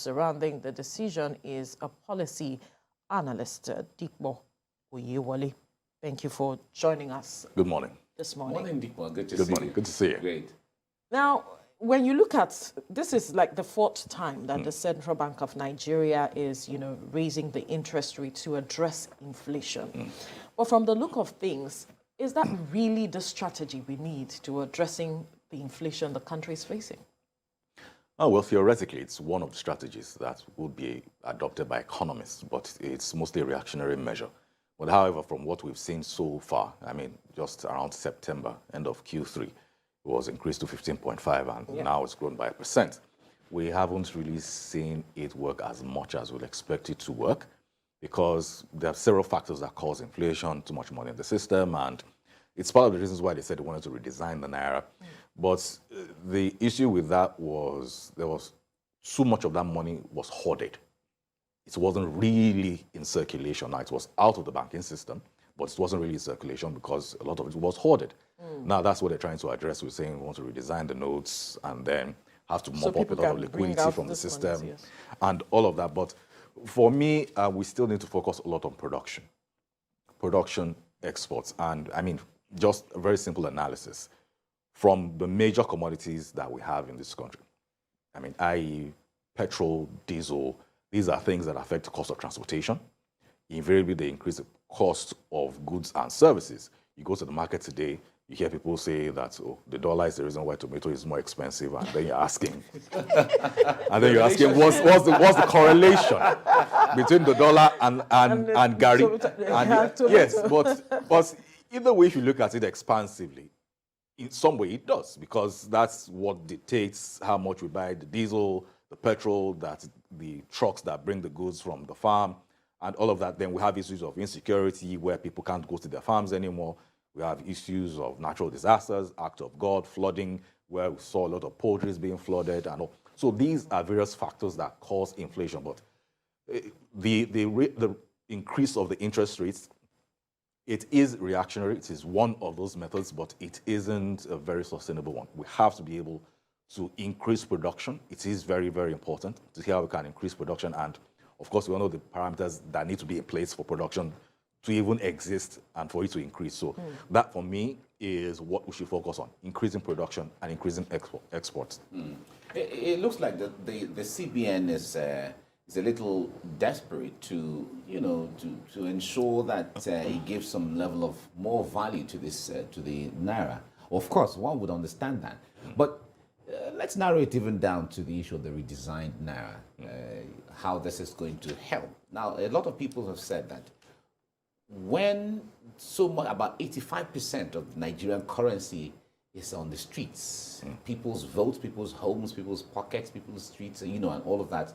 surrounding the decision is a policy analyst, Dikbo Oyewole. Thank you for joining us. Good morning. This morning. Morning, Dikbo. Good to Good see morning. you. Good to see you. Great. Now, when you look at, this is like the fourth time that the Central Bank of Nigeria is, raising the interest rate to address inflation. But from the look of things, is that really the strategy we need to addressing the inflation the country is facing? Oh, well, theoretically, it's one of the strategies that would be adopted by economists, but it's mostly a reactionary measure. But however, from what we've seen so far, I mean, just around September, end of Q3, it was increased to 15.5, and now it's grown by 1%. We haven't really seen it work as much as we'd expect it to work, because there are several factors that cause inflation, too much money in the system, and it's part of the reasons why they said they wanted to redesign the Naira. But the issue with that was there was too much of that money was hoarded. It wasn't really in circulation. Now, it was out of the banking system, but it wasn't really in circulation because a lot of it was hoarded. Now, that's what they're trying to address. We're saying we want to redesign the notes and then have to mop up a lot of liquidity from the system and all of that. But for me, we still need to focus a lot on production, exports. And I mean, just a very simple analysis from the major commodities that we have in this country. I mean, i.e. petrol, diesel, these are things that affect the cost of transportation. Invariably, they increase the cost of goods and services. You go to the market today, you hear people say that, oh, the dollar is the reason why tomato is more expensive, and then you're asking, what's the correlation between the dollar and Gary? Yes, but either way, if you look at it expansively, in some way it does, because that's what dictates how much we buy the diesel, the petrol, that the trucks that bring the goods from the farm, and all of that. Then we have issues of insecurity where people can't go to their farms anymore. We have issues of natural disasters, act of God, flooding, where we saw a lot of poultry being flooded and all. So these are various factors that cause inflation. But the increase of the interest rates, it is reactionary. It is one of those methods, but it isn't a very sustainable one. We have to be able to increase production. It is very, very important to see how we can increase production. And of course, we all know the parameters that need to be in place for production to even exist and for it to increase. So that, for me, is what we should focus on: increasing production and increasing exports. It looks like the CBN is a little desperate to ensure that it gives some level of more value to this to the Naira. Of course, one would understand that, but let's narrow it even down to the issue of the redesigned Naira, how this is going to help. Now, a lot of people have said that when so much, about 85% of Nigerian currency is on the streets, people's votes, people's homes, people's pockets, people's streets, and all of that,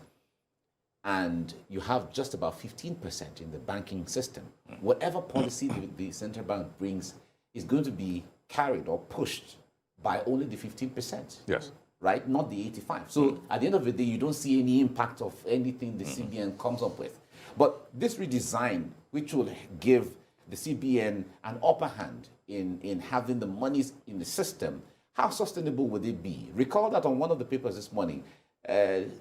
and you have just about 15% in the banking system, whatever policy the central bank brings is going to be carried or pushed by only the 15%. Yes. Right? Not the 85. So at the end of the day, you don't see any impact of anything the CBN comes up with. But this redesign, which will give the CBN an upper hand in having the monies in the system, how sustainable would it be? Recall that on one of the papers this morning,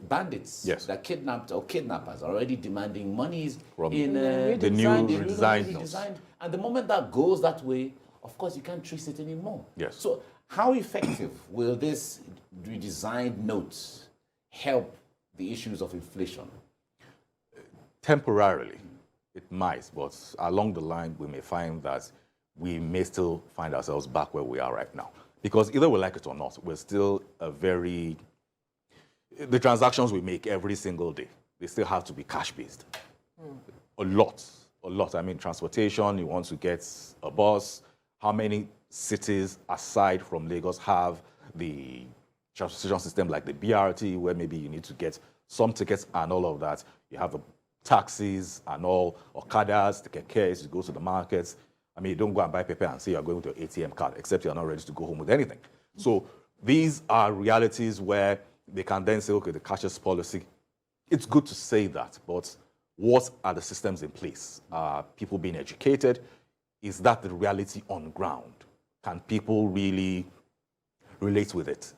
bandits that kidnapped or kidnappers are already demanding monies in the new redesigned notes. And the moment that goes that way, of course, you can't trace it anymore. Yes. So how effective will this redesigned notes help the issues of inflation? Temporarily, it might, but along the line, we may find that we may still find ourselves back where we are right now. Because either we like it or not, we're still the transactions we make every single day, they still have to be cash-based. A lot. I mean, transportation, you want to get a bus. How many cities aside from Lagos have the transportation system like the BRT, where maybe you need to get some tickets and all of that? You have the taxis and all, Okadas, the kekes, you go to the markets. I mean, you don't go and buy paper and say you're going with your ATM card, except you're not ready to go home with anything. So these are realities where they can then say, okay, the cashless policy, it's good to say that, but what are the systems in place? Are people being educated? Is that the reality on ground? Can people really relate with it?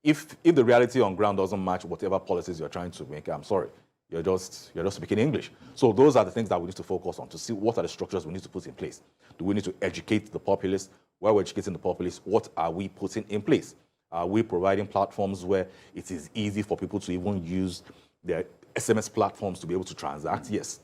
if the reality on ground doesn't match whatever policies you're trying to make, I'm sorry, you're just speaking English. So those are the things that we need to focus on to see what are the structures we need to put in place. Do we need to educate the populace? While we're educating the populace, what are we putting in place? Are we providing platforms where it is easy for people to even use their SMS platforms to be able to transact? Yes,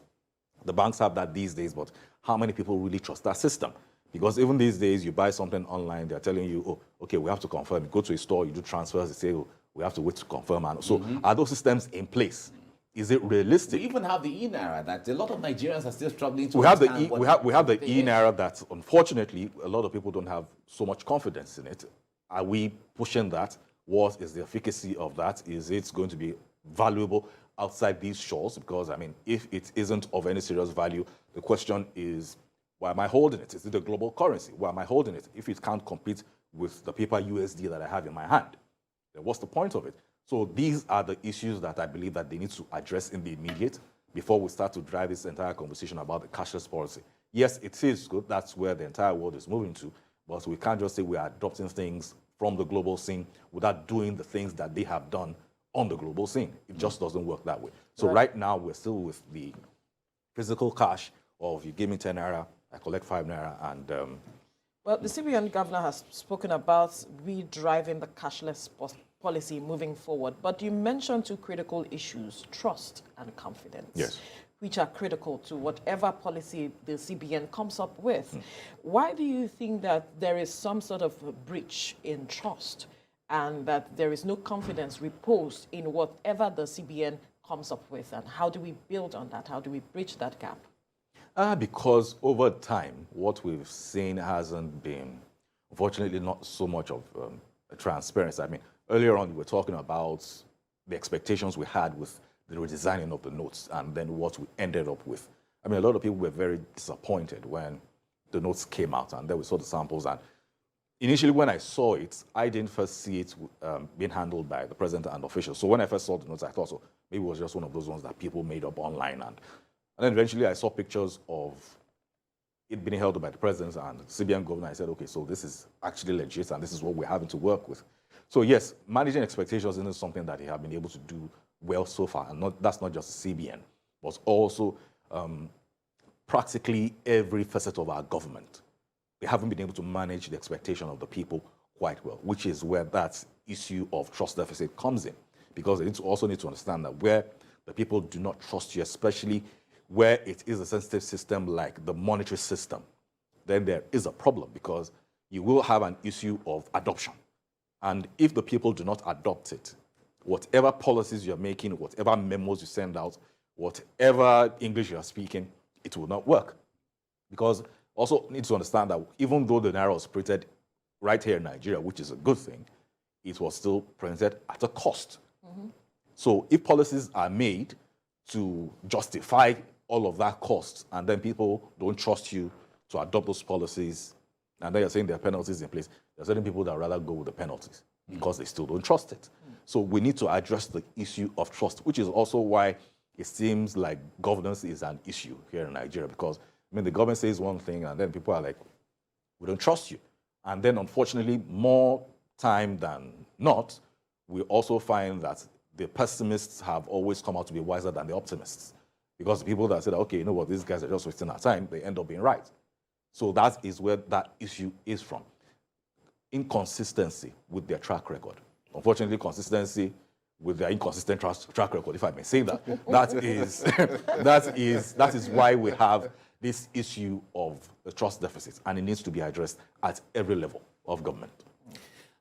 the banks have that these days, but how many people really trust that system? Because even these days, you buy something online, they're telling you, oh, okay, we have to confirm. You go to a store, you do transfers, they say, oh, we have to wait to confirm. And so are those systems in place? Is it realistic? We even have the e-naira that a lot of Nigerians are still struggling to We have understand. we have the e-naira that, unfortunately, a lot of people don't have so much confidence in it. Are we pushing that? What is the efficacy of that? Is it going to be valuable outside these shores? Because, I mean, if it isn't of any serious value, the question is, why am I holding it? Is it a global currency? Why am I holding it? If it can't compete with the paper USD that I have in my hand, then what's the point of it? So these are the issues that I believe that they need to address in the immediate before we start to drive this entire conversation about the cashless policy. Yes, it is good. That's where the entire world is moving to. But we can't just say we are adopting things from the global scene without doing the things that they have done on the global scene. It just doesn't work that way. So right now, we're still with the physical cash of you give me 10 naira, I collect 5 naira, and... Well, the CBN governor has spoken about redriving the cashless policy moving forward. But you mentioned two critical issues, trust and confidence. Yes. Which are critical to whatever policy the CBN comes up with. Why do you think that there is some sort of a breach in trust and that there is no confidence reposed in whatever the CBN comes up with? And how do we build on that? How do we bridge that gap? Because over time, what we've seen hasn't been, unfortunately, not so much of transparency. I mean, earlier on, we were talking about the expectations we had with the redesigning of the notes and then what we ended up with. I mean, a lot of people were very disappointed when the notes came out and then we saw the samples. And initially, when I saw it, I didn't first see it being handled by the president and officials. So when I first saw the notes, I thought, so maybe it was just one of those ones that people made up online. And then eventually, I saw pictures of it being held by the president and the CBN governor. I said, okay, so this is actually legit and this is what we're having to work with. So yes, managing expectations isn't something that they have been able to do well so far, and that's not just CBN, but also practically every facet of our government. We haven't been able to manage the expectation of the people quite well, which is where that issue of trust deficit comes in, because they also need to understand that where the people do not trust you, especially where it is a sensitive system like the monetary system, then there is a problem, because you will have an issue of adoption. And if the people do not adopt it, whatever policies you're making, whatever memos you send out, whatever English you're speaking, it will not work. Because also need to understand that even though the naira was printed right here in Nigeria, which is a good thing, it was still printed at a cost. So if policies are made to justify all of that cost, and then people don't trust you to adopt those policies, and then you're saying there are penalties in place, there are certain people that rather go with the penalties because they still don't trust it. So we need to address the issue of trust, which is also why it seems like governance is an issue here in Nigeria, because, I mean, the government says one thing, and then people are like, we don't trust you. And then, unfortunately, more time than not, we also find that the pessimists have always come out to be wiser than the optimists. Because the people that said, okay, you know what, these guys are just wasting our time, they end up being right. So that is where that issue is from. Inconsistency with their track record. Unfortunately, consistency with their inconsistent track record, if I may say that, that is why we have this issue of the trust deficit, and it needs to be addressed at every level of government.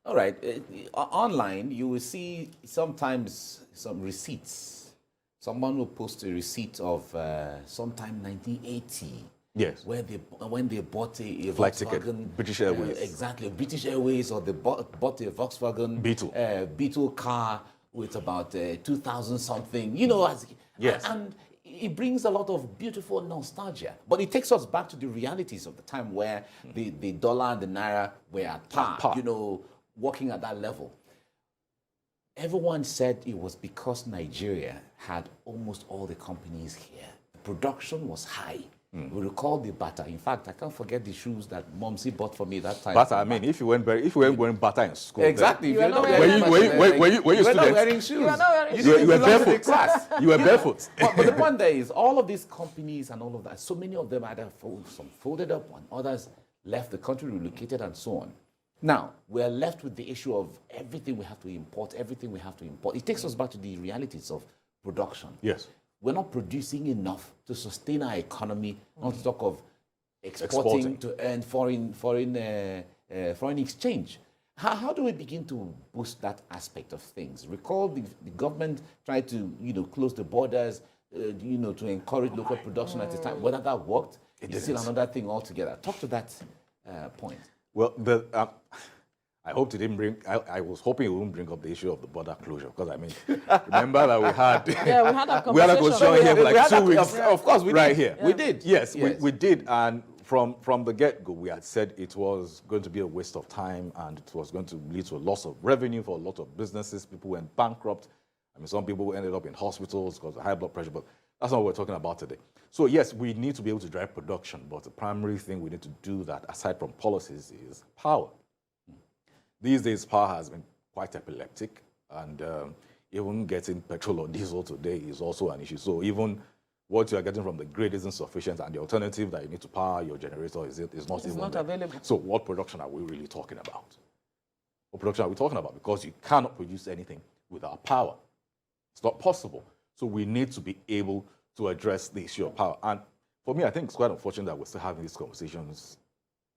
All right. Online, you will see sometimes some receipts. Someone will post a receipt of sometime 1980. Yes. When they bought a flight Volkswagen, ticket, British Airways. Exactly, British Airways, or they bought a Volkswagen Beetle car with about 2,000 something. You know, yes. And it brings a lot of beautiful nostalgia. But it takes us back to the realities of the time where the dollar and the naira were at par, you know, working at that level. Everyone said it was because Nigeria had almost all the companies here. The production was high. We recall the butter. In fact, I can't forget the shoes that Momsi bought for me that time. But I mean, if you weren't wearing butter in school, exactly. You If are not wearing wearing- were you not students? wearing shoes. You are not wearing You shoes. didn't You were belong to the barefoot. class. You were barefoot. But the point there is, all of these companies and all of that, so many of them either some folded up and others left the country, relocated, and so on. Now, we're left with the issue of everything we have to import, everything we have to import. It takes us back to the realities of production. Yes. We're not producing enough to sustain our economy, not to talk of exporting to earn foreign exchange. How do we begin to boost that aspect of things? Recall the government tried to close the borders, to encourage local production at the time. Whether that worked, it's still another thing altogether. Talk to that point. Well, I hope it didn't bring. I was hoping it wouldn't bring up the issue of the border closure, because I mean, remember that we had Yeah, we had that we had a conversation. conversation here for We like had 2 weeks. Of course, we right did. here. We did. Yes, we did, and from the get-go, we had said it was going to be a waste of time, and it was going to lead to a loss of revenue for a lot of businesses. People went bankrupt. I mean, some people ended up in hospitals because of high blood pressure, but that's not what we're talking about today. So yes, we need to be able to drive production, but the primary thing we need to do that, aside from policies, is power. These days, power has been quite epileptic, and even getting petrol or diesel today is also an issue. So even what you are getting from the grid isn't sufficient, and the alternative that you need to power your generator is not even not there. available. So what production are we really talking about? What production are we talking about? Because you cannot produce anything without power. It's not possible. So we need to be able to address the issue of power. And for me, I think it's quite unfortunate that we're still having these conversations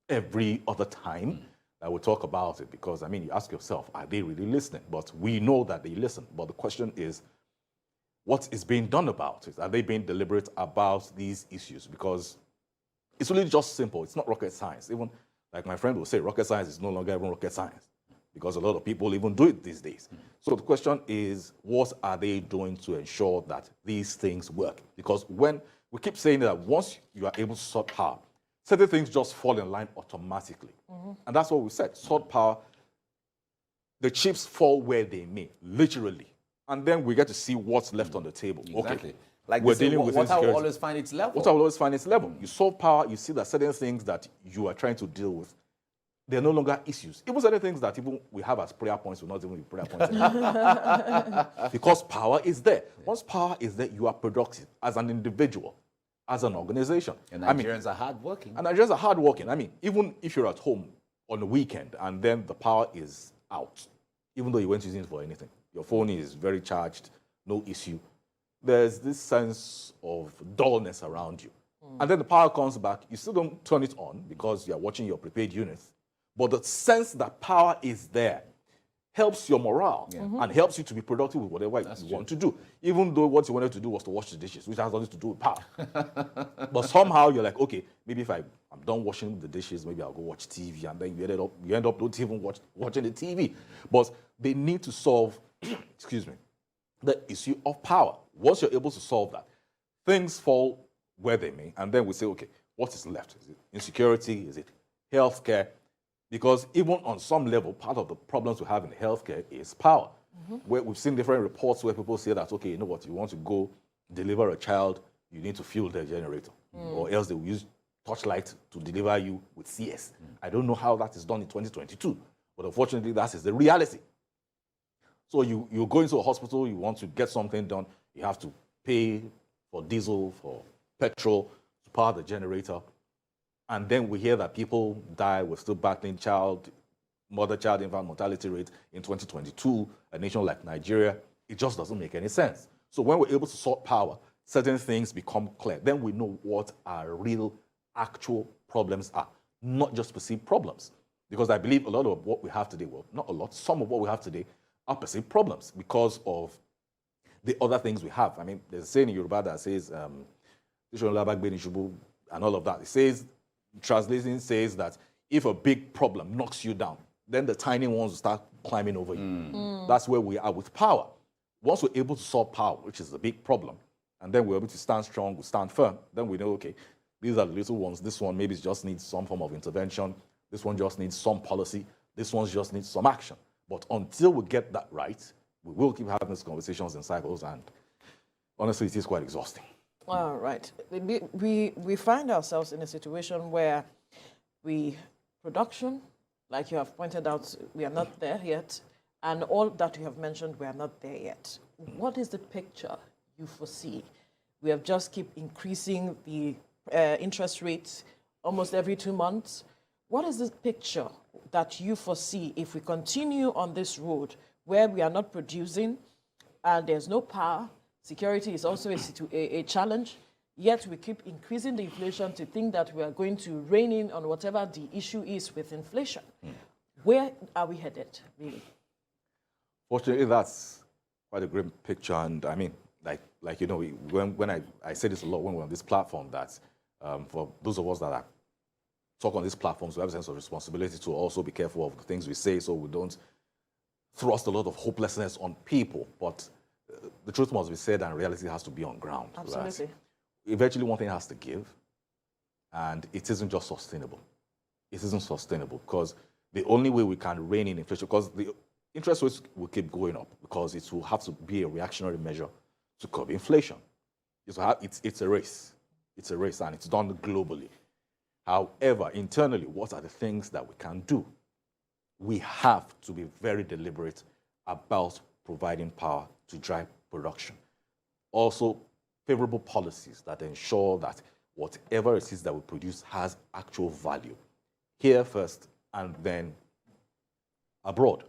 every other time that we talk about it, because, I mean, you ask yourself, are they really listening? But we know that they listen. But the question is, what is being done about it? Are they being deliberate about these issues? Because it's really just simple. It's not rocket science. Even, like my friend will say, rocket science is no longer even rocket science, because a lot of people even do it these days. So the question is, what are they doing to ensure that these things work? Because when we keep saying that once you are able to sort power, certain things just fall in line automatically. And that's what we said. Sort power, the chips fall where they may, literally. And then we get to see what's left on the table. Exactly. Okay. Like We're dealing with water will insecurity. always find its level. Water will always find its level. You solve power, you see that certain things that you are trying to deal with, they're no longer issues. Even certain things that even we have as prayer points will not even be prayer points anymore. Because power is there. Once power is there, you are productive as an individual, as an organization. And Nigerians are hardworking. And Nigerians are hardworking. I mean, even if you're at home on the weekend and then the power is out, even though you weren't using it for anything, your phone is very charged, no issue, there's this sense of dullness around you. And then the power comes back, you still don't turn it on because you're watching your prepaid units. But the sense that power is there helps your morale and helps you to be productive with whatever you want to do. Even though what you wanted to do was to wash the dishes, which has nothing to do with power. But somehow you're like, okay, maybe if I'm done washing the dishes, maybe I'll go watch TV, and then you end up not even watching the TV. But they need to solve, excuse me, the issue of power. Once you're able to solve that, things fall where they may, and then we say, okay, what is left? Is it insecurity? Is it healthcare? Because even on some level, part of the problems we have in healthcare is power. Where we've seen different reports where people say that, okay, you know what, you want to go deliver a child, you need to fuel their generator. Or else they will use torchlight to deliver you with CS. I don't know how that is done in 2022, but unfortunately, that is the reality. So you go into a hospital, you want to get something done, you have to pay for diesel, for petrol, to power the generator. And then we hear that people die. We're still battling mother-child infant mortality rate in 2022, a nation like Nigeria. It just doesn't make any sense. So when we're able to sort power, certain things become clear. Then we know what our real, actual problems are, not just perceived problems. Because I believe a lot of what we have today, well, not a lot, some of what we have today are perceived problems because of the other things we have. I mean, there's a saying in Yoruba that says, and all of that. It says, translation says that if a big problem knocks you down, then the tiny ones will start climbing over you. That's where we are with power. Once we're able to solve power, which is a big problem, and then we're able to stand strong, we stand firm, then we know, okay, these are the little ones. This one maybe just needs some form of intervention. This one just needs some policy. This one just needs some action. But until we get that right, we will keep having these conversations in cycles, and honestly, it is quite exhausting. All right. We find ourselves in a situation where production, like you have pointed out, we are not there yet, and all that you have mentioned, we are not there yet. What is the picture you foresee? We have just keep increasing the interest rates almost every 2 months. What is the picture that you foresee if we continue on this road where we are not producing and there's no power? Security is also a challenge, yet we keep increasing the inflation to think that we are going to rein in on whatever the issue is with inflation. Where are we headed, really? Fortunately, that's quite a grim picture. And I mean, like you know, when I say this a lot when we're on this platform, that for those of us that are talk on these platforms, we have a sense of responsibility to also be careful of the things we say so we don't thrust a lot of hopelessness on people. But the truth must be said and reality has to be on ground. Absolutely. Eventually, one thing has to give, and it isn't just sustainable. It isn't sustainable because the only way we can rein in inflation, because the interest rates will keep going up because it will have to be a reactionary measure to curb inflation. It's a race. It's a race, and it's done globally. However, internally, what are the things that we can do? We have to be very deliberate about providing power to drive production. Also, favorable policies that ensure that whatever it is that we produce has actual value here first and then abroad.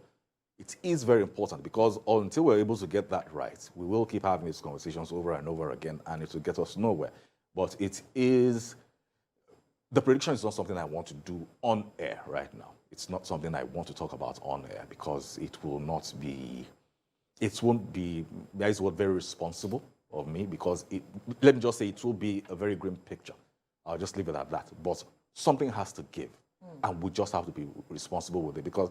It is very important because until we're able to get that right, we will keep having these conversations over and over again and it will get us nowhere. But the prediction is not something I want to do on air right now. It's not something I want to talk about on air because it won't be, that is what, very responsible of me because let me just say it will be a very grim picture. I'll just leave it at that. But something has to give and we just have to be responsible with it because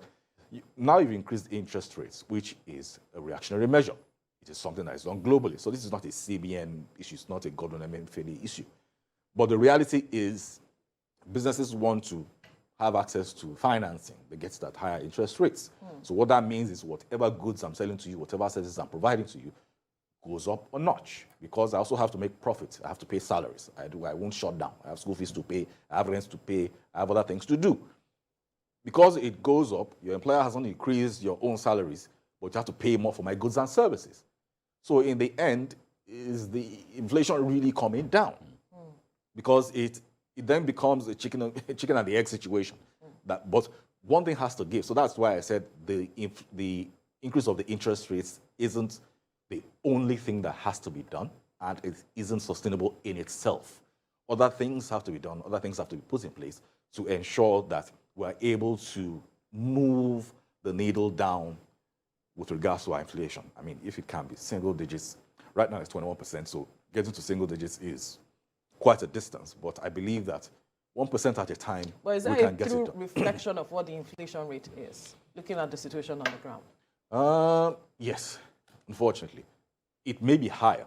now you've increased interest rates, which is a reactionary measure. It is something that is done globally. So this is not a CBN issue. It's not a Gordon Emefiele issue. But the reality is businesses want to have access to financing that gets that higher interest rates. So what that means is whatever goods I'm selling to you, whatever services I'm providing to you, goes up a notch because I also have to make profit. I have to pay salaries. I won't shut down. I have school fees to pay. I have rents to pay. I have other things to do. Because it goes up, your employer hasn't increased your own salaries, but you have to pay more for my goods and services. So in the end, is the inflation really coming down? Because it then becomes a chicken and the egg situation. But one thing has to give. So that's why I said the increase of the interest rates isn't the only thing that has to be done, and it isn't sustainable in itself. Other things have to be done. Other things have to be put in place to ensure that we're able to move the needle down with regards to our inflation. I mean, if it can be single digits, right now it's 21%, so getting to single digits is quite a distance, but I believe that 1% at a time, But is we that can a get it true done. reflection of what the inflation rate is, looking at the situation on the ground? Yes, unfortunately. It may be higher,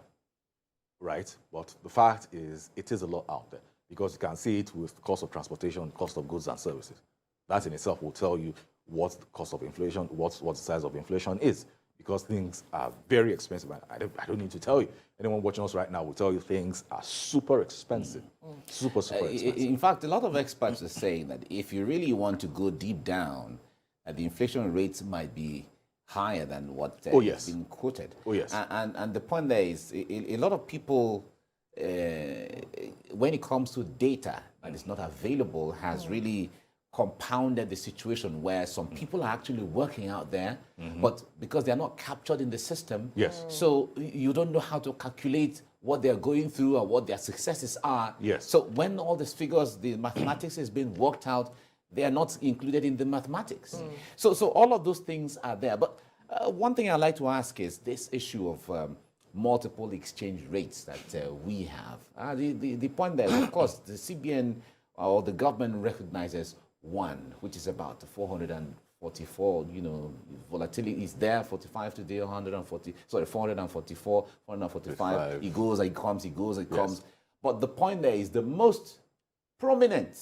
right? But the fact is, it is a lot out there because you can see it with the cost of transportation, cost of goods and services. That in itself will tell you what the cost of inflation, what the size of inflation is, because things are very expensive. I don't need to tell you. Anyone watching us right now will tell you things are super expensive, super expensive. In fact, a lot of experts are saying that if you really want to go deep down, the inflation rates might be higher than what is being quoted. Oh, yes. And the point there is a lot of people, when it comes to data that is not available, has really compounded the situation where some people are actually working out there, but because they're not captured in the system, so you don't know how to calculate what they're going through or what their successes are. So when all these figures, the mathematics is being worked out, they are not included in the mathematics. So all of those things are there. But one thing I'd like to ask is this issue of multiple exchange rates that we have. The point there is, of course, the CBN or the government recognizes one, which is about 444, volatility is there, 45 today, 444, 445. It goes, it comes, it goes, it comes. But the point there is the most prominent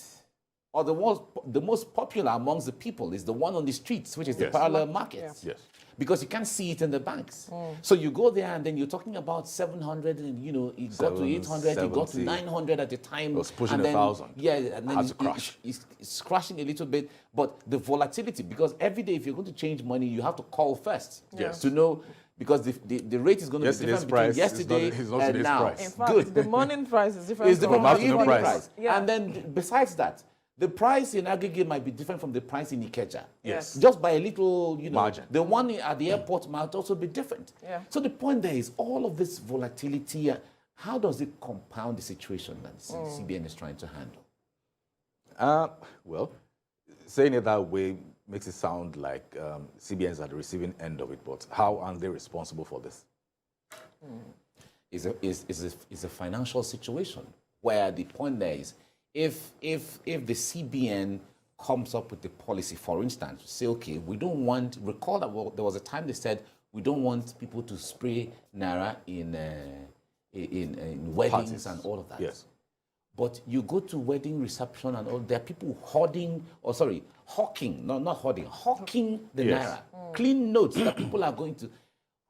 or the most popular amongst the people is the one on the streets, which is the parallel market. because you can't see it in the banks. So you go there and then you're talking about 700 and, it got to 800, it got to 900 at the time. It was pushing and then, 1,000. Yeah, and then Had to crash. it's crashing a little bit. But the volatility, because every day if you're going to change money, you have to call first Yes. to know, because the rate is going to be different between yesterday and now. Price. In fact, Good. the morning price is different. It's different from from the evening price. price. Yeah. And then besides that, the price in aggregate might be different from the price in Ikeja. Yes. Just by a little, Margin. The one at the airport might also be different. Yeah. So the point there is all of this volatility, how does it compound the situation that CBN is trying to handle? Well, saying it that way makes it sound like CBN is at the receiving end of it, but how are they responsible for this? Is a financial situation where the point there is, if the CBN comes up with the policy, for instance, say, okay, we don't want, recall that there was a time they said we don't want people to spray naira in weddings Parties. and all of that. Yes. But you go to wedding reception and all, there are people hawking, not hoarding, hawking the Yes. naira. Clean notes that people are going to.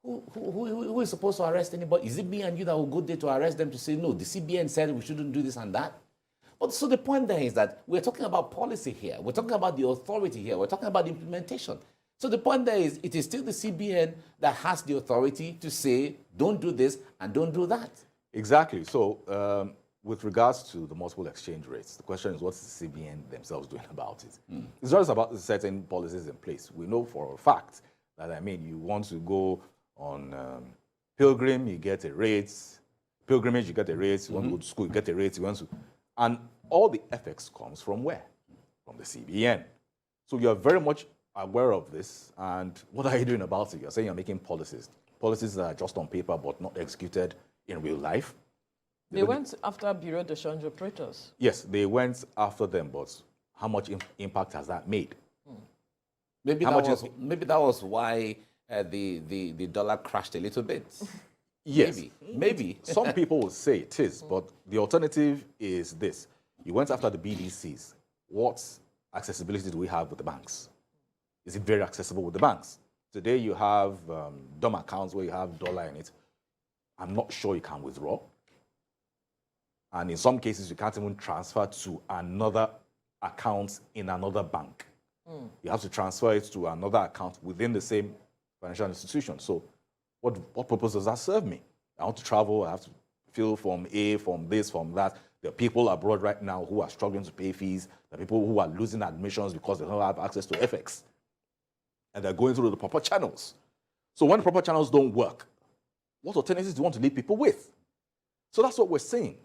Who is supposed to arrest anybody? Is it me and you that will go there to arrest them to say, no, the CBN said we shouldn't do this and that? But so the point there is that we're talking about policy here. We're talking about the authority here. We're talking about implementation. So the point there is it is still the CBN that has the authority to say, don't do this and don't do that. Exactly. So with regards to the multiple exchange rates, the question is what's the CBN themselves doing about it? It's not just about certain policies in place. We know for a fact that, you want to go on pilgrim, you get a rate. Pilgrimage, you get a rate. You want to go to school, you get a rate. You want to... And all the effects comes from where? From the CBN. So you're very much aware of this. And what are you doing about it? You're saying you're making policies. Policies that are just on paper but not executed in real life. They went after Bureau de Change operators. Yes, they went after them, but how much impact has that made? Maybe How that much that was why the dollar crashed a little bit. Yes. Maybe. Some people will say it is, but the alternative is this. You went after the BDCs. What accessibility do we have with the banks? Is it very accessible with the banks? Today you have dumb accounts where you have dollar in it. I'm not sure you can withdraw. And in some cases, you can't even transfer to another account in another bank. You have to transfer it to another account within the same financial institution. So what purpose does that serve me? I want to travel, I have to fill Form A, Form this, Form that. There are people abroad right now who are struggling to pay fees. There are people who are losing admissions because they don't have access to FX. And they're going through the proper channels. So when the proper channels don't work, what alternatives do you want to leave people with? So that's what we're saying.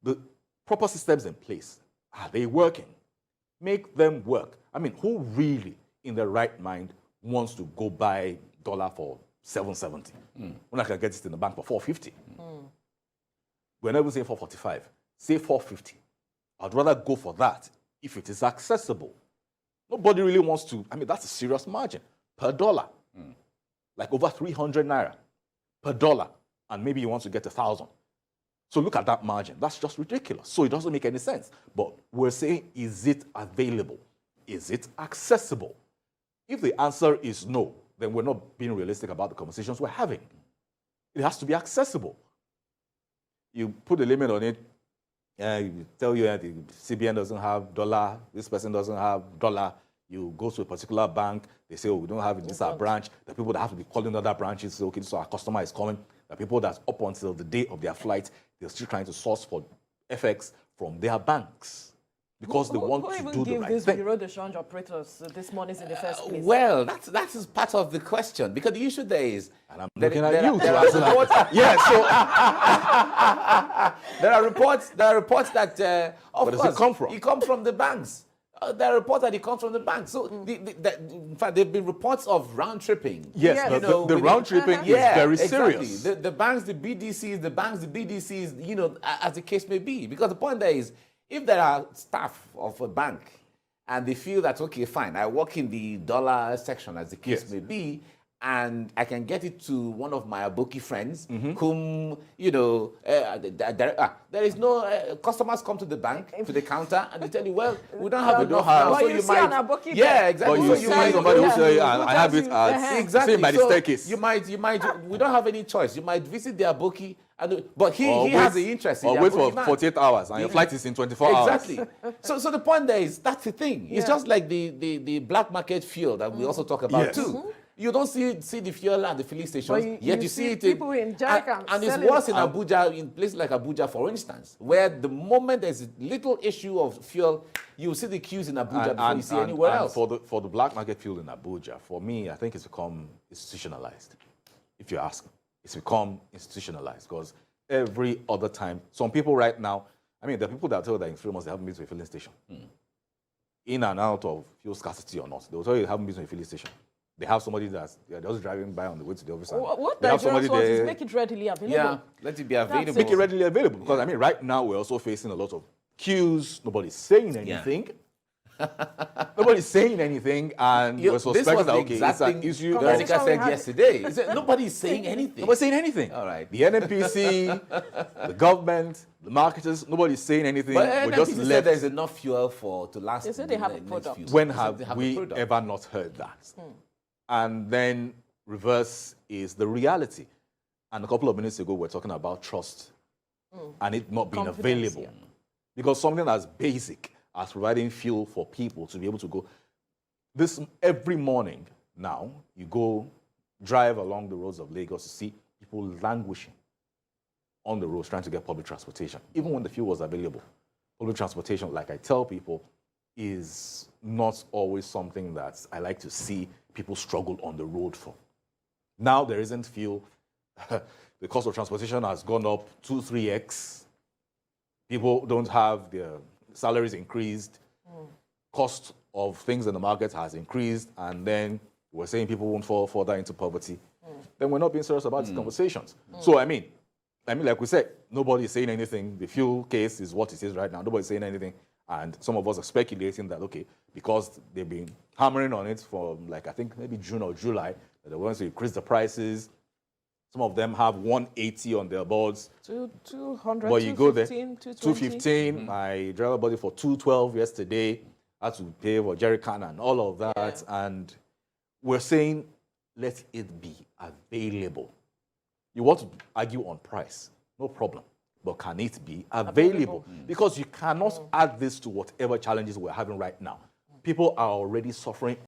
The proper systems in place, are they working? Make them work. Who really, in their right mind, wants to go buy dollar for 770 when I can get it in the bank for 450? We're not even saying 445. Say 450. I'd rather go for that if it is accessible. Nobody really wants to. That's a serious margin per dollar. Like over 300 naira per dollar. And maybe you want to get 1,000. So look at that margin. That's just ridiculous. So it doesn't make any sense. But we're saying, is it available? Is it accessible? If the answer is no, then we're not being realistic about the conversations we're having. It has to be accessible. You put a limit on it, you tell you that the CBN doesn't have dollar, this person doesn't have dollar. You go to a particular bank, they say, oh, we don't have it, this is our branch. The people that have to be calling other branches say, okay, so our customer is coming. The people that's up until the day of their flight, they're still trying to source for FX from their banks because they want to do the right these thing. Bureau de Change operators this monies in the first place? Well, that is part of the question, because the issue there is, And I'm looking at you to there are answer that. reports, Yeah, so there are reports that of Where does it course come from? it comes from the banks. There are reports that it comes from the banks. So in fact, there have been reports of round tripping. yes, Yes. the round tripping is very serious. Exactly. The banks, the BDCs, as the case may be. Because the point there is, if there are staff of a bank and they feel that, okay, fine, I work in the dollar section, as the case Yes. may be, and I can get it to one of my Aboki friends, Mm-hmm. whom, you know, there is no, customers come to the bank, to the counter, and they tell you, well, we don't have enough now, But so you you see might, an Aboki yeah, there. exactly. But So you see might- somebody who say, yeah, I have it who at, tells you, exactly. say by the So staircase. you might, we don't have any choice. You might visit the Aboki, but he Or has wait- the interest in or the wait Aboki for man. 48 hours, and your flight is in 24 hours. Exactly. So the point there is that's the thing. It's Yeah. just like the black market fuel that we also talk about Yes. too. You don't see the fuel at the filling stations, But yet you you see see it people in jerrycans and it's selling worse it. in Abuja, in places like Abuja, for instance, where the moment there's a little issue of fuel, you see the queues in Abuja before you see anywhere else. For the black market fuel in Abuja, for me, I think it's become institutionalized. If you ask me, it's become institutionalized because every other time, some people right now, I mean, there are people that tell you that in 3 months they haven't been to a filling station. In and out of fuel scarcity or not, they will tell you they haven't been to a filling station. They have somebody that's they're just driving by on the way to the office. and What they have somebody Nigerians want is there. make it readily available. Yeah, let it be available. Make it readily available. Because I mean, right now we're also facing a lot of queues. Nobody's saying anything. Nobody's saying anything, and we're This suspecting was that the okay, exact it's an thing issue. Conversation Veronica we said had. yesterday. He said, nobody's saying anything. Nobody's saying anything. All right. The NNPC, the government, the marketers, nobody's saying anything. But We're just NNPC said left. there's enough fuel to last. They said they have a next product. few- When they said have they the we product. ever not heard that? And then reverse is the reality. And a couple of minutes ago, we were talking about trust and it not being Confidence, available. yeah. Because something as basic as providing fuel for people to be able to go. This every morning now, you go drive along the roads of Lagos to see people languishing on the roads trying to get public transportation, even when the fuel was available. Public transportation, like I tell people, is not always something that I like to see people struggle on the road for. Now there isn't fuel. The cost of transportation has gone up 2-3x. People don't have their salaries increased. Cost of things in the market has increased, and then we're saying people won't fall further into poverty. Then we're not being serious about these conversations. So I mean, like we said, nobody's saying anything. The fuel case is what it is right now. Nobody's saying anything. And some of us are speculating that, okay, because they've been hammering on it for, like, I think maybe June or July, that they want to increase the prices. Some of them have 180 on their boards. 200, But you go there, 215, 215. My driver bought it for 212 yesterday. Had to pay for jerry can and all of that. Yeah. And we're saying, let it be available. You want to argue on price, no problem. But can it be available? Because you cannot add this to whatever challenges we're having right now. People are already suffering